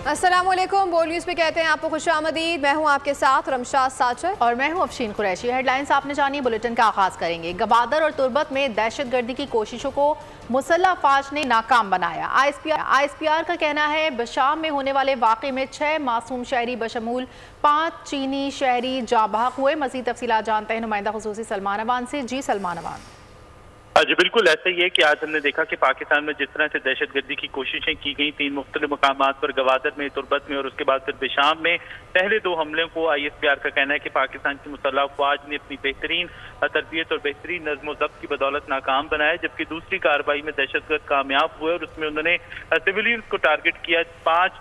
अस्सलाम वालेकुम। बोल न्यूज़ पे कहते हैं आपको खुशामदीद। मैं हूं आपके साथ रमशाद साचर और मैं हूं अफशीन कुरैशी। हेडलाइंस आपने जानी, बुलेटिन का आगाज करेंगे। गवादर और तुर्बत में दहशतगर्दी की कोशिशों को मुसल्लह अफवाज ने नाकाम बनाया। ISPR का कहना है बशाम में होने वाले वाक़े में 6 मासूम शहरी बशमूल 5 चीनी शहरी जाँ बहक हुए। मज़ीद तफसीलात जानते हैं नुमाइंदा खुसूसी सलमान अवान से। जी सलमान अवान। जी बिल्कुल ऐसा ही है कि आज हमने देखा कि पाकिस्तान में जिस तरह से दहशतगर्दी की कोशिशें की गई 3 मुख्तलिफ मकामात पर, गवादर में, तुर्बत में और उसके बाद फिर बिशाम में, पहले 2 हमलों को ISPR का कहना है कि पाकिस्तान की मुसल्लह अफवाज ने अपनी बेहतरीन तरबियत और बेहतरीन नज़्म ज़ब्त की बदौलत नाकाम बनाया, जबकि दूसरी कार्रवाई में दहशतगर्द कामयाब हुए और उसमें उन्होंने सिविलियंस को टारगेट किया। 5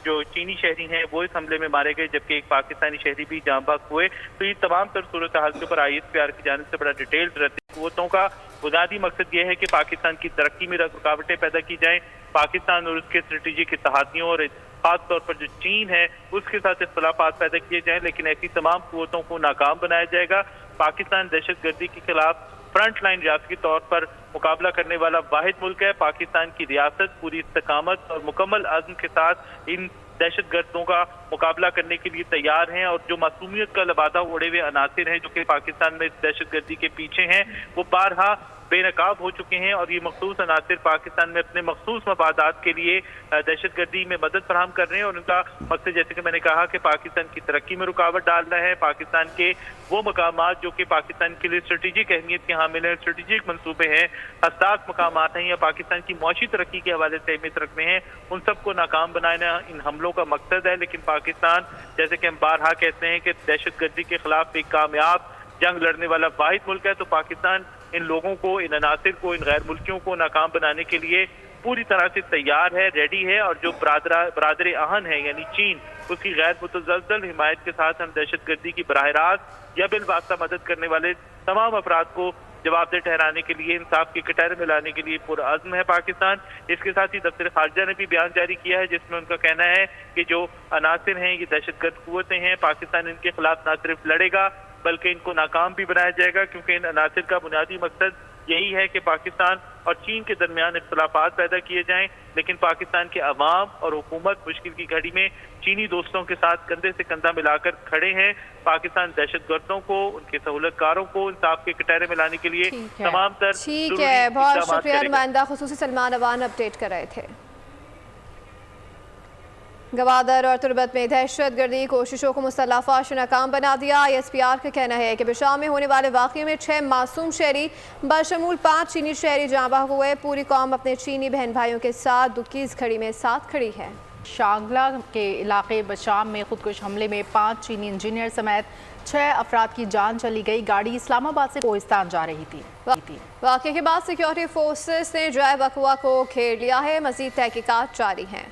जो चीनी शहरी हैं वो इस हमले में मारे गए, जबकि एक पाकिस्तानी शहरी भी जाँ बहक हुए। तो ये तमाम तर सूरत हाल के ऊपर ISPR की जानिब से बड़ा डिटेल्ड रद्द कुव्वतों का बुनियादी मकसद ये है कि पाकिस्तान की तरक्की में रुकावटें पैदा की जाएं, पाकिस्तान और उसके स्ट्रेटेजिक इत्तेहादियों और खास तौर पर जो चीन है उसके साथ इख्तलाफात पैदा किए जाएं, लेकिन ऐसी तमाम कुव्वतों को नाकाम बनाया जाएगा। पाकिस्तान दहशतगर्दी के खिलाफ फ्रंट लाइन रियासती तौर पर मुकाबला करने वाला वाहिद मुल्क है। पाकिस्तान की रियासत पूरी इस्तकामत और मुकम्मल अज़्म के साथ इन दहशतगर्दों का मुकाबला करने के लिए तैयार हैं, और जो मासूमियत का लबादा उड़े हुए अनासिर हैं जो कि पाकिस्तान में इस दहशतगर्दी के पीछे हैं वो बारहा बेनकाब हो चुके हैं, और ये मखसूस अनासिर पाकिस्तान में अपने मखसूस मफादात के लिए दहशतगर्दी में मदद फराहम कर रहे हैं, और उनका मकसद जैसे कि मैंने कहा कि पाकिस्तान की तरक्की में रुकावट डालना है। पाकिस्तान के वो मकामात जो कि पाकिस्तान के लिए स्ट्रेटेजिक अहमियत के हामिल हैं, स्ट्रेटेजिक मनसूबे हैं, हसास मकामात हैं या पाकिस्तान की मौशी तरक्की के हवाले से अहमियत रखते हैं, उन सबको नाकाम बनाना इन हमलों का मकसद है। लेकिन पाकिस्तान, जैसे कि हम बारहा कहते हैं कि दहशतगर्दी के खिलाफ एक कामयाब जंग लड़ने वाला वाहिद मुल्क है, तो पाकिस्तान इन लोगों को, इन अनासिर को, इन गैर मुल्कियों को नाकाम बनाने के लिए पूरी तरह से तैयार है, रेडी है। और जो बरादर आहन है यानी चीन, उसकी गैर मुतज़लज़ल हिमायत के साथ हम दहशतगर्दी की बराह रास्त या बिलवास्ता मदद करने वाले तमाम अफराद को जवाबदेह ठहराने के लिए, इंसाफ के कटहरे में लाने के लिए पुरअज़्म है पाकिस्तान। इसके साथ ही दफ्तर खारजा ने भी बयान जारी किया है जिसमें उनका कहना है कि जो अनासिर हैं ये दहशतगर्द कुव्वतें हैं, पाकिस्तान इनके खिलाफ न सिर्फ लड़ेगा बल्कि इनको नाकाम भी बनाया जाएगा, क्योंकि इन अनासिर का बुनियादी मकसद यही है कि पाकिस्तान और चीन के दरमियान इख्तलाफात पैदा किए जाएं, लेकिन पाकिस्तान के अवाम और हुकूमत मुश्किल की घड़ी में चीनी दोस्तों के साथ कंधे से कंधा मिलाकर खड़े हैं। पाकिस्तान दहशतगर्दों को, उनके सहूलतकारों को इंसाफ के कटहरे में लाने के लिए तमाम तर ठीक है। बहुत शुक्रिया नुमाइंदा खुसूसी सलमान अवान अपडेट कर रहे थे। गवादर और तुर्बत में दहशतगर्दी कोशिशों को मुसल्लह अफवाज ने नाकाम बना दिया। ISPR का कहना है कि बिशाम में होने वाले वाक़े में 6 मासूम शहरी बशमूल 5 चीनी शहरी जाँ बहक हुए। पूरी कौम अपने चीनी बहन भाइयों के साथ दुख की इस घड़ी में साथ खड़ी है। शांगला के इलाके बशाम में खुदकुश हमले में 5 चीनी इंजीनियर समेत 6 अफराद की जान चली गई। गाड़ी इस्लामाबाद से कोहिस्तान जा रही थी। वाक़े के बाद सिक्योरिटी फोर्सेस ने जय बकवा को घेर लिया है। मज़ीद तहकीकात जारी हैं।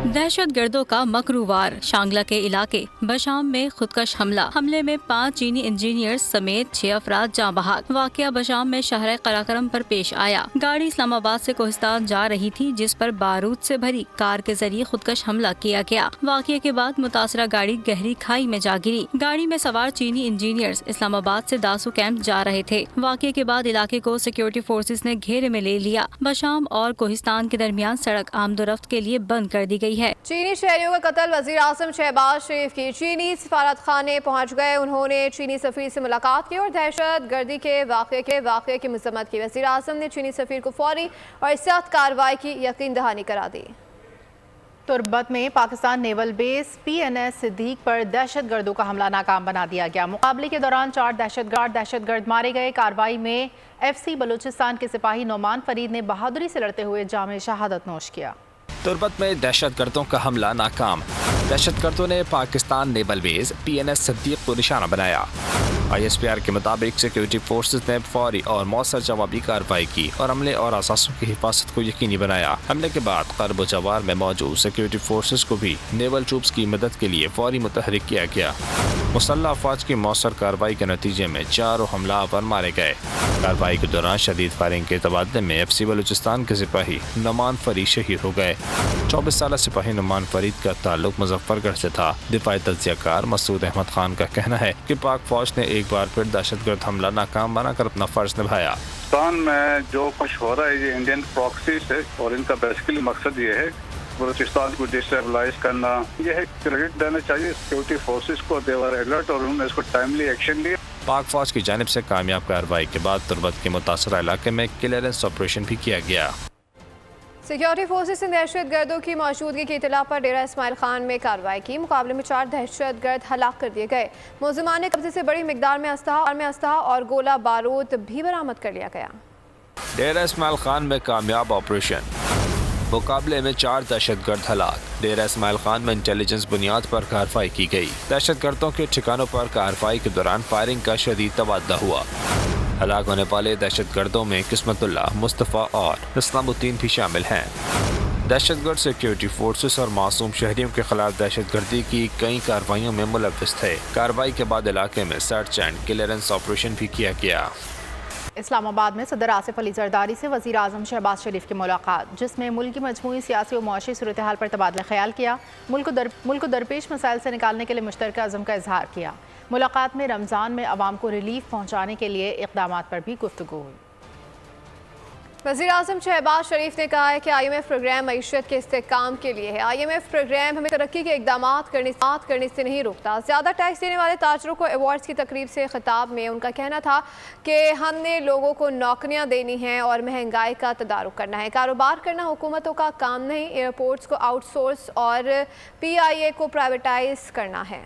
दहशत गर्दों का मकरूवार शांगला के इलाके बशाम में खुदकश हमले में 5 चीनी इंजीनियर समेत 6 अफराद जाँ बहक। वाक़या बशाम में शहर कराकरम पर पेश आया। गाड़ी इस्लामाबाद से कोहिस्तान जा रही थी जिस पर बारूद से भरी कार के जरिए खुदकश हमला किया गया। वाक़ये के बाद मुतासरा गाड़ी गहरी खाई में जा गिरी। गाड़ी में सवार चीनी इंजीनियर्स इस्लामाबाद से दासू कैंप जा रहे थे। वाक़ये के बाद इलाके को सिक्योरिटी फोर्सेस ने घेरे में ले लिया। बशाम और कोहिस्तान के दरमियान सड़क आमदोरफ्त के लिए बंद कर दी गई है। चीनी शहरियों का कत्ल वज़ीर आज़म शहबाज शरीफ की चीनी सफारत खाने पहुँच गए। उन्होंने चीनी सफीर से मुलाकात की और दहशत गर्दी के वाक़े की मज़म्मत की। वज़ीर आज़म ने चीनी सफीर को फौरी और सख्त कार्रवाई की यकीन दहानी करा दी। तुर्बत में Pakistan naval base PNS Siddique पर दहशतगर्दों का हमला नाकाम बना दिया गया। मुकाबले के दौरान 4 दहशतगर्द मारे गए। कार्रवाई में FC बलूचिस्तान के सिपाही नोमान फरीद ने बहादुरी से लड़ते हुए जाम शहादत नोश किया। तुर्बत में दहशतगर्दों का हमला नाकाम। दहशतगर्दों ने Pakistan naval base PNS Siddique को निशाना बनाया। ISPR के मुताबिक सिक्योरिटी फोर्सेस ने फौरी और मौसर जवाबी कार्रवाई की और अमले और असासों की हिफाजत को यकीनी बनाया। हमले के बाद कर्ब जवार में मौजूद सिक्योरिटी फोर्सेस को भी नेवल ट्रूप्स की मदद के लिए फौरी मुतहरिक किया गया। मुसल्लह अफवाज की मौसर कार्रवाई के नतीजे में 4 हमलावर मारे गए। कार्रवाई के दौरान शदीद फायरिंग के तबादले में FC बलूचिस्तान के सिपाही नोमान फरीद शहीद हो गए। 24 साल सिपाही नोमान फरीद का ताल्लुक मुजफ्फरगढ़ से था। दिफाई तज्जियाकार मसूद अहमद खान का कहना है कि पाक फौज ने एक बार फिर दहशतगर्द हमला नाकाम बनाकर अपना फर्ज निभाया। पाकिस्तान में जो कुछ हो रहा है ये इंडियन प्रॉक्सी से, और इनका बेसिकली मकसद ये है बलूचिस्तान को डिस्टेबलाइज करना, ये है क्रेडिट देना चाहिए सिक्योरिटी फोर्सेस को, देवर अलर्ट और उन्होंने इसको टाइमली एक्शन लिया। पाक फौज की जानिब से कामयाब कार्रवाई के बाद तुर्बत के मुतासरा इलाके में क्लियरेंस ऑपरेशन भी किया गया। सिक्योरिटी फोर्सेस ने दहशत गर्दों की मौजूदगी की इतला पर डेरा इस्माइल खान में कार्रवाई की। मुकाबले में 4 दहशत गर्द हलाक कर दिए गए। मुलजिमान ने कब्जे से बड़ी मिकदार में अस्तहा और गोला बारूद भी बरामद कर लिया गया। डेरा इस्माइल खान में कामयाब ऑपरेशन, मुकाबले में 4 दहशत गर्द हलाक। डेरा इस्माइल खान में इंटेलिजेंस बुनियाद पर कार्रवाई की गई। दहशत गर्दों के ठिकानों पर कार्रवाई के दौरान फायरिंग का शदीद तबादला हुआ। हलाक होने वाले दहशत गर्दों में किस्मतुल्लाह, मुस्तफ़ा और इस्लामुद्दीन भी शामिल हैं। दहशत गर्द सिक्योरिटी फोर्सेस और मासूम शहरियों के खिलाफ दहशत गर्दी की कई कार्रवाइयों में मुलव्विस थे। कार्रवाई के बाद इलाके में सर्च एंड क्लियरेंस ऑपरेशन भी किया गया। इस्लामाबाद में सदर आसिफ अली जरदारी से वज़ीर आज़म शहबाज शरीफ की मुलाकात, जिसमें मुल्क की मजमूई सियासी और मुआशी सूरत हाल पर तबादला ख्याल किया। मुल्क को दरपेश मसाइल से निकालने के लिए मुश्तरका अज़म का इजहार किया। मुलाकात में रमज़ान में अवाम को रिलीफ पहुँचाने के लिए इक़दामात पर भी गुफ्तगू हुई। वज़ीर आज़म शहबाज शरीफ ने कहा है कि IMF प्रोग्राम मईशत के इस्तेहकाम के लिए है। IMF प्रोग्राम हमें तरक्की के इक़दामात करने से नहीं रोकता। ज़्यादा टैक्स देने वाले ताजरों को अवार्ड्स की तकरीब से खिताब में उनका कहना था कि हमने लोगों को नौकरियां देनी हैं और महंगाई का तदारुक करना है। कारोबार करना हुकूमतों का काम नहीं, एयरपोर्ट्स को आउटसोर्स और PIA को प्राइवेटाइज करना है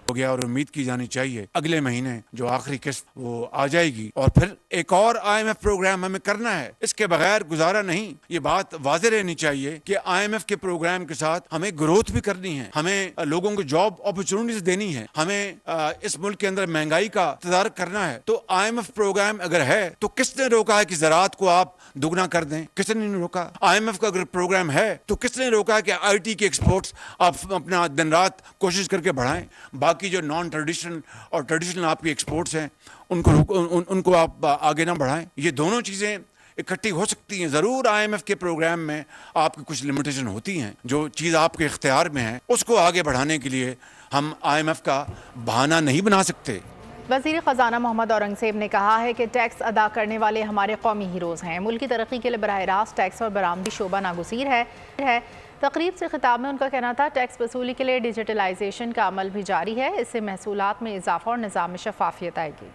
हो गया। और उम्मीद की जानी चाहिए अगले महीने जो आखिरी किस्त वो आ जाएगी और फिर एक और IMF प्रोग्राम हमें करना है। इसके बगैर गुजारा नहीं। ये बात वाज़ेह रहनी चाहिए कि IMF के प्रोग्राम के साथ हमें ग्रोथ भी करनी है, हमें लोगों को जॉब अपॉर्चुनिटीज देनी है, हमें इस मुल्क के अंदर महंगाई का तदारक करना है। तो IMF प्रोग्राम अगर है तो किसने रोका है कि ज़राअत को आप दुगना कर दें? किसने नहीं रोका। IMF का अगर प्रोग्राम है तो किसने रोका है कि IT के एक्सपोर्ट्स आप अपना दिन रात कोशिश करके बढ़ाएं? बाकी जो नॉन ट्रेडिशनल और ट्रेडिशनल आपकी एक्सपोर्ट्स हैं उनको आप आगे ना बढ़ाएं। ये दोनों चीज़ें इकट्ठी हो सकती हैं। ज़रूर IMF के प्रोग्राम में आपकी कुछ लिमिटेशन होती हैं। जो चीज़ आपके इख्तियार में है उसको आगे बढ़ाने के लिए हम IMF का बहाना नहीं बना सकते। वज़ीर ख़जाना मोहम्मद औरंगज़ेब ने कहा है कि टैक्स अदा करने वाले हमारे कौमी हीरोज़ हैं। मुल्क की तरक्की के लिए बराह रास्त टैक्स और बरामदी शोबा नागुज़ीर है। तकरीब से खिताब में उनका कहना था टैक्स वसूली के लिए डिजिटलाइजेशन का अमल भी जारी है। इससे महसूलात में इजाफा और निज़ाम में शफाफियत आएगी।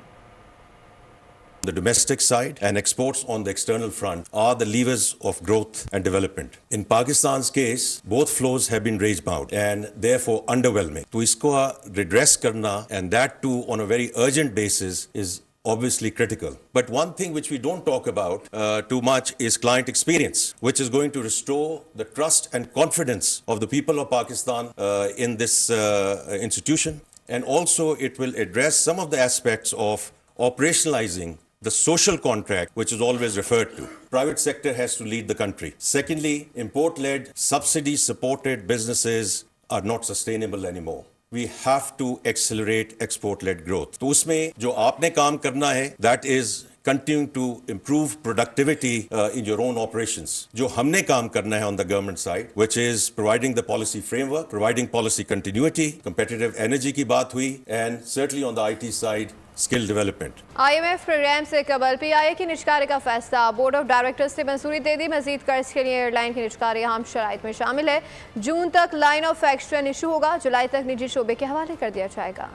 The domestic side and exports on the external front are the levers of growth and development. In Pakistan's case, both flows have been range-bound and therefore underwhelming. To isko redress karna, and that too on a very urgent basis, is obviously critical. But one thing which we don't talk about too much is client experience, which is going to restore the trust and confidence of the people of Pakistan in this institution. And also it will address some of the aspects of operationalizing the social contract, which is always referred to. Private sector has to lead the country. Secondly, import-led, subsidy-supported businesses are not sustainable anymore. We have to accelerate export-led growth. तो उसमें जो आपने काम करना है, that is continuing to improve productivity in your own operations. जो हमने काम करना है on the government side, which is providing the policy framework, providing policy continuity, competitive energy की बात हुई, and certainly on the IT side, skill development. IMF program से कबल PIA की निजकारी का फैसला, बोर्ड ऑफ डायरेक्टर्स ने मंजूरी दे दी। मजीद कर्ज के लिए एयरलाइन की निजकारी अहम शराइत में शामिल है। जून तक लाइन ऑफ एक्शन इशू होगा, जुलाई तक निजी शोबे के हवाले कर दिया जाएगा।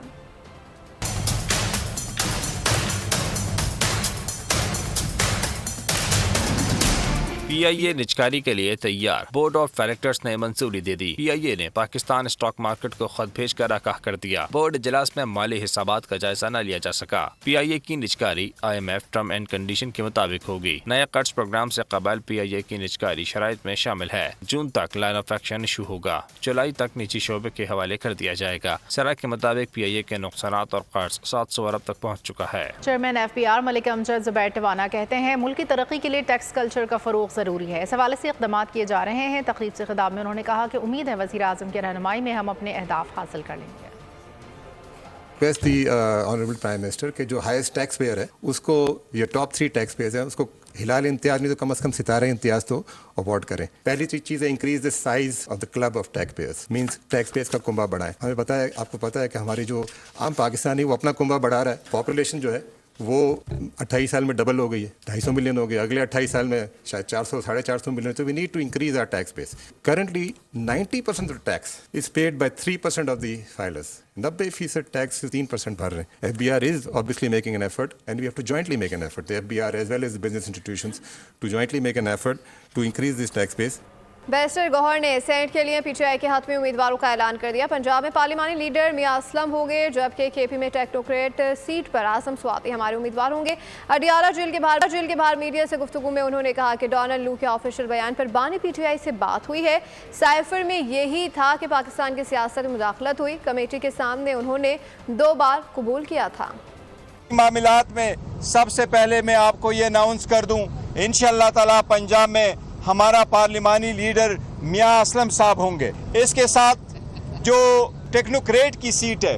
PIA निजकारी के लिए तैयार, बोर्ड ऑफ डायरेक्टर्स ने मंजूरी दे दी। PIA ने पाकिस्तान स्टॉक मार्केट को खत भेज कर आगाह कर दिया। बोर्ड इजलास में माली हिसाबात का जायजा न लिया जा सका। PIA की निजकारी IMF टर्म एंड कंडीशन के मुताबिक होगी। नए कर्ज प्रोग्राम से कबल PIA की निजकारी शराइत में शामिल है। जून तक लाइन ऑफ एक्शन इशू होगा, जुलाई तक निजी शोबे के हवाले कर दिया जाएगा। सरा के मुताबिक PIA के नुकसानात और कर्ज 700 अरब तक पहुँच चुका है। चेयरमैन FPR मलिक अमजद जुबैर टिवाना कहते हैं मुल्क की तरक्की के लिए टैक्स कल्चर का फरोग ज़रूरी है। इस हवाले से इक़दामात किए जा रहे हैं। तकरीब से खिताब में उन्होंने कहा कि उम्मीद है वज़ीर आज़म की रहनुमाई में हम अपने अहदाफ हासिल कर लेंगे। Request the honourable prime minister के जो हाईएस्ट टैक्स पेयर है उसको, ये टॉप 3 टैक्स पेयर्स हैं, उसको हिलाल इम्तियाज़ नहीं तो कम से कम सितारे इम्तियाज़ तो अवॉर्ड करें। पहली चीज़ है increase the size of the club of tax payers, means tax payers का कुंबा बढ़ाएं। हमें पता है, आपको पता है कि हमारी जो आम पाकिस्तानी वो अपना कुंबा बढ़ा रहा है, पॉपुलेशन जो है वो 28 साल में डबल हो गई है, 250 मिलियन हो गई, अगले 28 साल में शायद 400-450 मिलियन. तो we need to increase our tax base. Currently 90% of the tax is paid by 3% of the filers. 90% tax 13% भर रहे हैं. FBR is obviously making an effort and we have to jointly make an effort, the FBR as well as the business institutions, to jointly make an effort to increase this tax base. Barrister Gohar ने senate के लिए PTI के हाथ में उम्मीदवारों का ऐलान कर दिया. पंजाब में पार्लिमानी लीडर मियां असलम होंगे, जबकि केपी में टेक्नोक्रेट सीट पर आजम स्वाति हमारे उम्मीदवार होंगे. अडियाला जेल के बाहर मीडिया से गुफ्तगू में उन्होंने कहा कि डोनाल्ड लू के ऑफिशियल बयान पर बानी पीटीआई से बात हुई है. साइफर में यही था कि पाकिस्तान की सियासत में मुदाखलत हुई. कमेटी के सामने उन्होंने 2 बार कबूल किया था. मामलात में सबसे पहले मैं आपको ये अनाउंस कर दूं, इंशाअल्लाह ताला पंजाब में हमारा पार्लिमानी लीडर मियां असलम साहब होंगे. इसके साथ जो टेक्नोक्रेट की सीट है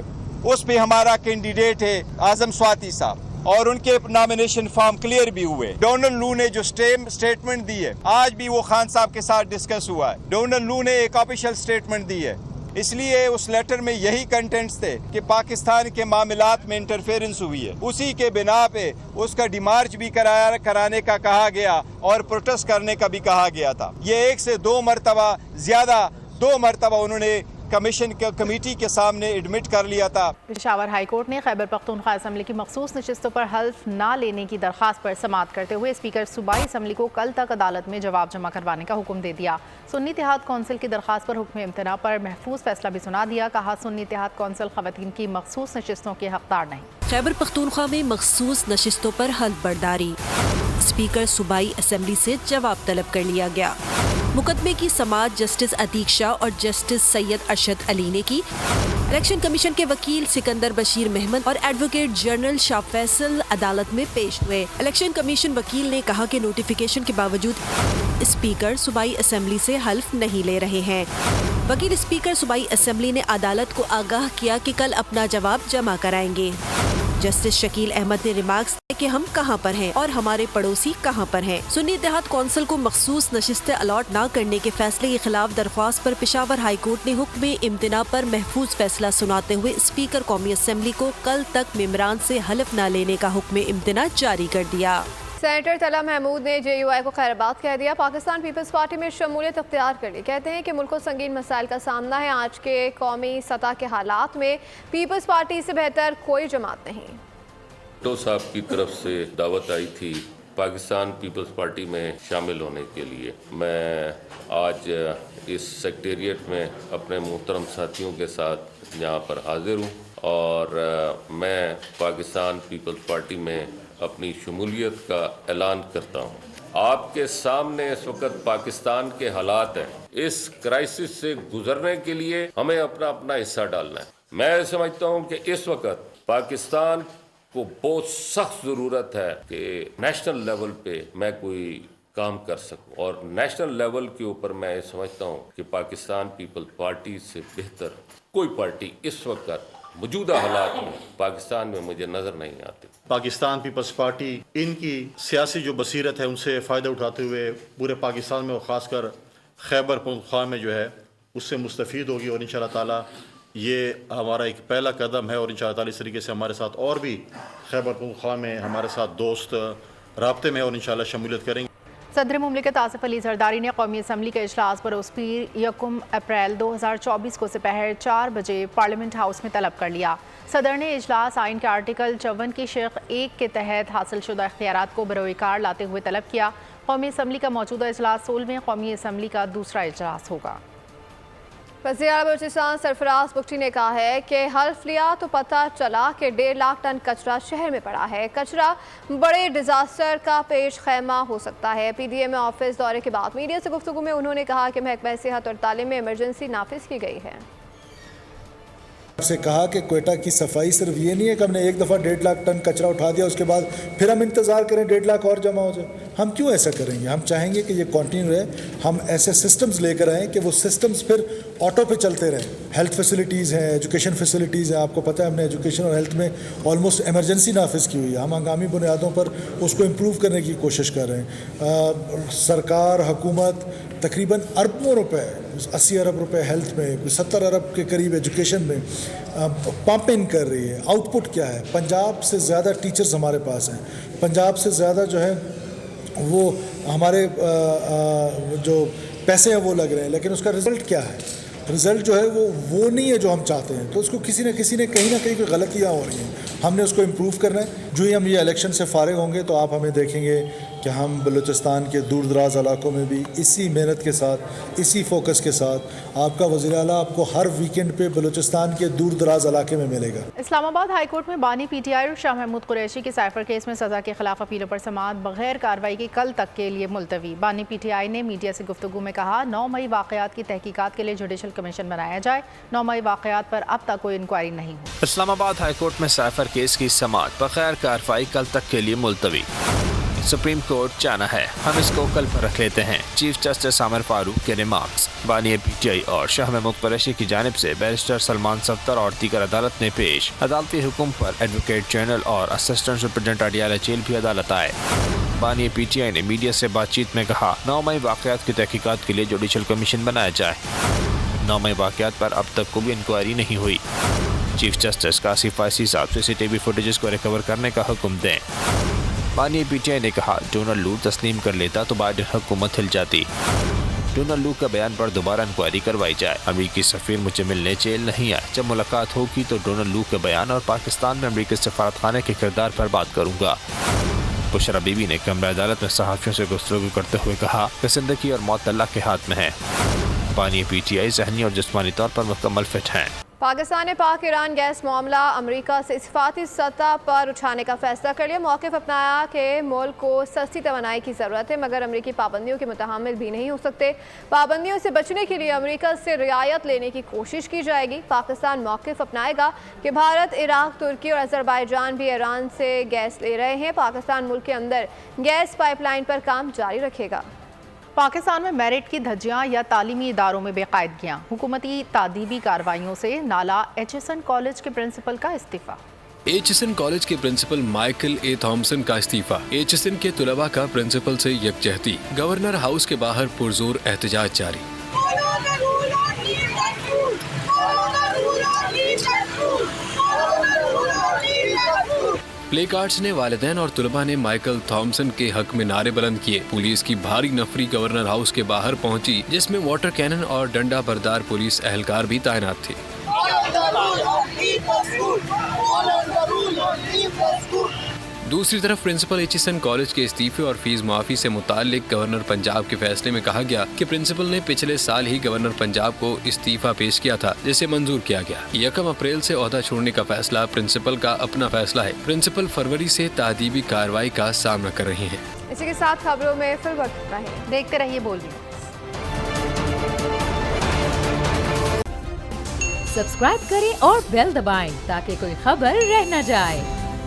उस पे हमारा कैंडिडेट है आजम स्वाति साहब और उनके नॉमिनेशन फॉर्म क्लियर भी हुए. डोनाल्ड लू ने जो स्टेटमेंट दी है, आज भी वो खान साहब के साथ डिस्कस हुआ है. डोनाल्ड लू ने एक ऑफिशियल स्टेटमेंट दी है, इसलिए उस लेटर में यही कंटेंट्स थे कि पाकिस्तान के मामलात में इंटरफेरेंस हुई है. उसी के बिना पे उसका डिमार्च भी कराने का कहा गया और प्रोटेस्ट करने का भी कहा गया था. ये 1 से 2 मरतबा ज़्यादा 2 मरतबा उन्होंने कमेटी के सामने एडमिट कर लिया था. पेशावर हाई कोर्ट ने खैबर पख्तूनख्वा असम्बली की मखसूस नशिस्तों पर हल्फ ना लेने की दरख्वास्त पर समाअत करते हुए स्पीकर सूबाई असम्बली को कल तक अदालत में जवाब जमा करवाने का हुक्म दे दिया. सुन्नी इत्तेहाद कौंसिल की दरख्वास्त पर हुक्म इम्तना पर महफूज फैसला भी सुना दिया. कहा सुन्नी इत्तेहाद कौंसिल खवातीन की मखसूस नशिस्तों के हकदार नहीं. खैबर पख्तूनख्वा में मखसूस नशिस्तों पर हल्फ बर्दारी. स्पीकर सूबाई असम्बली से जवाब तलब कर लिया गया. मुकदमे की समाअत जस्टिस अतीक शाह और जस्टिस सैयद अरशद अली ने की. इलेक्शन कमीशन के वकील सिकंदर बशीर मेहमद और एडवोकेट जनरल शाह फैसल अदालत में पेश हुए. इलेक्शन कमीशन वकील ने कहा कि नोटिफिकेशन के बावजूद स्पीकर सूबाई असम्बली से हल्फ नहीं ले रहे हैं. वकील स्पीकर सूबाई असम्बली ने अदालत को आगाह किया कि कल अपना जवाब जमा कराएंगे. जस्टिस शकील अहमद ने रिमार्क्स दिए कि हम कहां पर हैं और हमारे पड़ोसी कहां पर हैं. सुन्नी इत्तेहाद कौंसिल को मखसूस नशिस्तें अलॉट न करने के फैसले के खिलाफ दरख्वास्त पर पेशावर हाई कोर्ट ने हुक्म इम्तना पर महफूज फैसला सुनाते हुए स्पीकर कौमी असम्बली को कल तक मेंबरान से हल्फ न लेने का हुक्म इम्तना जारी कर दिया. सेनेटर तला महमूद ने JUI को खैरबाद कह दिया. पाकिस्तान पीपल्स पार्टी में शमूलियत अख्तियार कर ली. कहते हैं कि मुल्क को संगीन मसाइल का सामना है. आज के कौमी सतह के हालात में पीपल्स पार्टी से बेहतर कोई जमात नहीं. भुट्टो साहब की तरफ से दावत आई थी पाकिस्तान पीपल्स पार्टी में शामिल होने के लिए. मैं आज इस सेक्रेटेरिएट में अपने मोहतरम साथियों के साथ यहाँ पर हाजिर हूँ और मैं पाकिस्तान पीपल्स पार्टी में अपनी शमूलियत का ऐलान करता हूँ. आपके सामने इस वक्त पाकिस्तान के हालात हैं. इस क्राइसिस से गुजरने के लिए हमें अपना हिस्सा डालना है. मैं समझता हूँ कि इस वक्त पाकिस्तान को बहुत सख्त ज़रूरत है कि नेशनल लेवल पे मैं कोई काम कर सकूं और नेशनल लेवल के ऊपर मैं समझता हूँ कि पाकिस्तान पीपल्स पार्टी से बेहतर कोई पार्टी इस वक्त मौजूदा हालात में पाकिस्तान में मुझे नज़र नहीं आती. पाकिस्तान पीपल्स पार्टी इनकी सियासी जो बसीरत है उनसे फ़ायदा उठाते हुए पूरे पाकिस्तान में और ख़ासकर खैबर पख्तूनख्वा में जो है उससे मुस्तफ़ीद होगी और इंशाअल्लाह ताला ये हमारा एक पहला कदम है और इंशाअल्लाह ताला इस तरीके से हमारे साथ और भी खैबर पख्तूनख्वा में हमारे साथ दोस्त राब्ते में और इंशाअल्लाह शमूलियत करेंगे. सदर मुमलिकत आसिफ अली जरदारी ने कौमी असम्बली के इजलास पर पीर 1 अप्रैल 2024 को दोपहर 4 बजे पार्लियामेंट हाउस में तलब कर लिया. सदर ने इजलास आइन के आर्टिकल 54 की शेख 1 के तहत हासिल शुदा इख्तियारात को बरोकार लाते हुए तलब किया. कौमी असम्बली का मौजूदा इजलास 16वें कौमी असम्बली का दूसरा इजलास होगा. वज़ीर-ए-आला बलूचिस्तान सरफराज बुगटी ने कहा है कि हल्फ लिया तो पता चला कि 1.5 लाख टन कचरा शहर में पड़ा है. कचरा बड़े डिजास्टर का पेश खैमा हो सकता है. PDA में ऑफिस दौरे के बाद मीडिया से गुफ्तगू में उन्होंने कहा कि महकमा सेहत और तालीम में इमरजेंसी नाफिज की गई है. आपसे कहा कि क्वेटा की सफाई सिर्फ ये नहीं है कि हमने एक दफ़ा 1.5 लाख टन कचरा उठा दिया उसके बाद फिर हम इंतज़ार करें 1.5 लाख और जमा हो जाए. ہم کیوں ایسا کریں گے؟ ہم چاہیں گے کہ یہ کنٹینیو رہے. ہم ایسے سسٹمز لے کر آئیں کہ وہ سسٹمز پھر آٹو پہ چلتے رہیں. ہیلتھ فیسلٹیز ہیں, ایجوکیشن فیسلٹیز ہیں. آپ کو پتہ ہے ہم نے ایجوکیشن اور ہیلتھ میں آلموسٹ ایمرجنسی نافذ کی ہوئی ہے. ہم ہنگامی بنیادوں پر اس کو امپروو کرنے کی کوشش کر رہے ہیں. سرکار حکومت تقریباً اربوں روپے, 80 ارب روپے ہیلتھ میں, 70 ارب کے قریب ایجوکیشن میں پمپ ان کر رہی ہے. آؤٹ پٹ کیا ہے؟ پنجاب سے زیادہ ٹیچرز ہمارے پاس ہیں, پنجاب سے زیادہ جو ہے وہ ہمارے جو پیسے ہیں وہ لگ رہے ہیں, لیکن اس کا رزلٹ کیا ہے؟ رزلٹ جو ہے وہ نہیں ہے جو ہم چاہتے ہیں. تو اس کو کسی نے کہیں نہ کہیں کوئی غلطیاں ہو رہی ہیں. ہم نے اس کو امپروو کرنا ہے. جو ہی ہم یہ الیکشن سے فارغ ہوں گے تو آپ ہمیں دیکھیں گے کہ ہم بلوچستان کے دور دراز علاقوں میں بھی اسی محنت کے ساتھ, اسی فوکس کے ساتھ آپ کا وزیر اعلیٰ آپ کو ہر ویکینڈ پہ بلوچستان کے دور دراز علاقے میں ملے گا. اسلام آباد ہائی کورٹ میں بانی پی ٹی آئی اور شاہ محمود قریشی کے سائفر کیس میں سزا کے خلاف اپیلوں پر سماعت بغیر کارروائی کے کل تک کے لیے ملتوی. بانی پی ٹی آئی نے میڈیا سے گفتگو میں کہا 9 مئی واقعات کی تحقیقات کے لیے جوڈیشل کمیشن بنایا جائے. 9 مئی واقعات پر اب تک کوئی انکوائری نہیں ہوئی. اسلام آباد ہائی کورٹ میں سائفر کیس کی سماعت بغیر کارروائی کل تک کے لیے ملتوی. سپریم کورٹ چانا ہے, ہم اس کو کل پر رکھ لیتے ہیں. چیف جسٹس عامر فاروق کے ریمارکس. بانی پی ٹی آئی اور شاہ محمود قریشی کی جانب سے بیرسٹر سلمان صفدر اور دیگر عدالت نے پیش عدالتی حکم پر ایڈوکیٹ جنرل اور اسسٹنٹ سپرنٹنڈنٹ اڈیالہ جیل بھی عدالت آئے. بانی پی ٹی آئی نے میڈیا سے بات چیت میں کہا 9 مئی واقعات کی تحقیقات کے لیے جوڈیشل کمیشن بنایا جائے. 9 مئی واقعات پر اب تک کوئی انکوائری نہیں ہوئی. چیف جسٹس کاسی فائسی صاحب CCTV فوٹیجز کو ریکور کرنے کا حکم دیں. بانی پی ٹی آئی نے کہا ڈونلڈ لو تسلیم کر لیتا تو بائیڈن حکومت ہل جاتی. ڈونلڈ لو کا بیان پر دوبارہ انکوائری کروائی جائے. امریکی سفیر مجھے ملنے جیل نہیں آئے. جب ملاقات ہوگی تو ڈونلڈ لو کے بیان اور پاکستان میں امریکی سفارت خانے کے کردار پر بات کروں گا. بشرا بی بی نے کمرہ عدالت میں صحافیوں سے گفتگو کرتے ہوئے کہا کہ زندگی اور موت اللہ کے ہاتھ میں ہے. بانی پی ٹی آئی ذہنی اور جسمانی طور پر مکمل فٹ ہیں. پاکستان نے پاک ایران گیس معاملہ امریکہ سے صفاتی سطح پر اٹھانے کا فیصلہ کر لیا. موقف اپنایا کہ ملک کو سستی توانائی کی ضرورت ہے مگر امریکی پابندیوں کے متحمل بھی نہیں ہو سکتے. پابندیوں سے بچنے کے لیے امریکہ سے رعایت لینے کی کوشش کی جائے گی. پاکستان موقف اپنائے گا کہ بھارت, عراق, ترکی اور آذربائیجان بھی ایران سے گیس لے رہے ہیں. پاکستان ملک کے اندر گیس پائپ لائن پر کام جاری رکھے گا. پاکستان میں میرٹ کی دھجیاں یا تعلیمی اداروں میں بے قاعدگیاں. حکومتی تعدیبی کارروائیوں سے نالا ایچسن کالج کے پرنسپل کا استعفیٰ. ایچسن کالج کے پرنسپل مائیکل اے تھامسن کا استعفیٰ. ایچسن کے طلباء کا پرنسپل سے یکجہتی. گورنر ہاؤس کے باہر پرزور احتجاج جاری. پلے کارڈز نے والدین اور طلباء نے مائیکل تھامسن کے حق میں نعرے بلند کیے. پولیس کی بھاری نفری گورنر ہاؤس کے باہر پہنچی جس میں واٹر کینن اور ڈنڈا بردار پولیس اہلکار بھی تعینات تھے. دوسری طرف پرنسپل ایچسن کالج کے استعفے اور فیس معافی سے متعلق گورنر پنجاب کے فیصلے میں کہا گیا کہ پرنسپل نے پچھلے سال ہی گورنر پنجاب کو استعفیٰ پیش کیا تھا جسے منظور کیا گیا. 1 اپریل سے عہدہ چھوڑنے کا فیصلہ پرنسپل کا اپنا فیصلہ ہے. پرنسپل فروری سے تعدیبی کارروائی کا سامنا کر رہے ہیں. اسی کے ساتھ خبروں میں فی الوقت دیکھتے رہیے بولیے. سبسکرائب کریں اور بیل دبائیں تاکہ کوئی خبر رہ نہ جائے.